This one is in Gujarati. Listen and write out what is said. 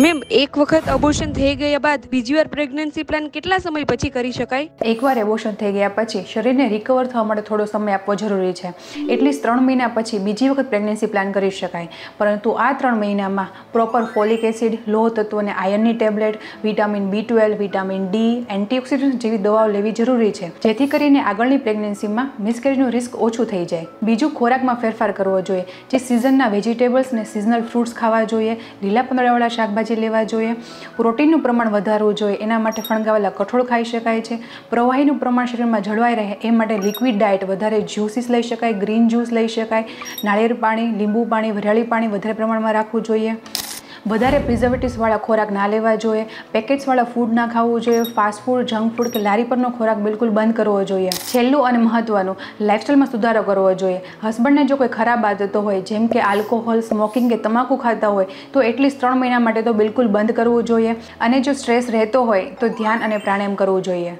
મેમ, એક વખત અબોર્શન થઈ ગયા બાદ બીજી વાર પ્રેગ્નન્સી પ્લાન કેટલા સમય પછી કરી શકાય? એકવાર એબોર્શન થઈ ગયા પછી શરીરને રિકવર થવા માટે થોડો સમય આપવો જરૂરી છે. એટલીસ્ટ 3 મહિના પછી બીજી વખત પ્રેગ્નન્સી પ્લાન કરી શકાય. પરંતુ આ 3 મહિનામાં પ્રોપર ફોલિક એસિડ, લોહ તત્વ અને આયર્નની tablet, vitamin B12, vitamin D, antioxidant જેવી દવાઓ લેવી જરૂરી છે, જેથી કરીને આગળની પ્રેગ્નન્સીમાં મિસકેરેજનું રિસ્ક ઓછું થઈ જાય. બીજું, ખોરાકમાં ફેરફાર કરવો જોઈએ. જે સિઝનના વેજીટેબલ્સ અને સિઝનલ ફ્રૂટ્સ ખાવા જોઈએ, લીલા પાંદડાવાળા શાકભાજી લેવા જોઈએ, પ્રોટીનનું પ્રમાણ વધારવું જોઈએ. એના માટે ફણગાવેલા કઠોળ ખાઈ શકાય છે. પ્રવાહીનું પ્રમાણ શરીરમાં જળવાઈ રહે એ માટે લિક્વિડ ડાયટ, વધારે જ્યુસીસ લઈ શકાય, ગ્રીન જ્યુસ લઈ શકાય, નાળિયેર પાણી, લીંબુ પાણી, વરિયાળી પાણી વધારે પ્રમાણમાં રાખવું જોઈએ. વધારે પ્રિઝર્વેટિવ્સવાળા ખોરાક ના લેવા જોઈએ. પેકેટ્સવાળા ફૂડ ના ખાવું જોઈએ. ફાસ્ટ ફૂડ, જંક ફૂડ કે લારી પરનો ખોરાક બિલકુલ બંધ કરવો જોઈએ. છેલ્લું અને મહત્વનું, લાઇફસ્ટાઈલમાં સુધારો કરવો જોઈએ. હસબન્ડને જો કોઈ ખરાબ આદતો હોય, જેમ કે આલ્કોહોલ, સ્મોકિંગ કે તમાકુ ખાતા હોય, તો એટલીસ્ટ 3 મહિના માટે તો બિલકુલ બંધ કરવું જોઈએ. અને જો સ્ટ્રેસ રહેતો હોય તો ધ્યાન અને પ્રાણાયામ કરવું જોઈએ.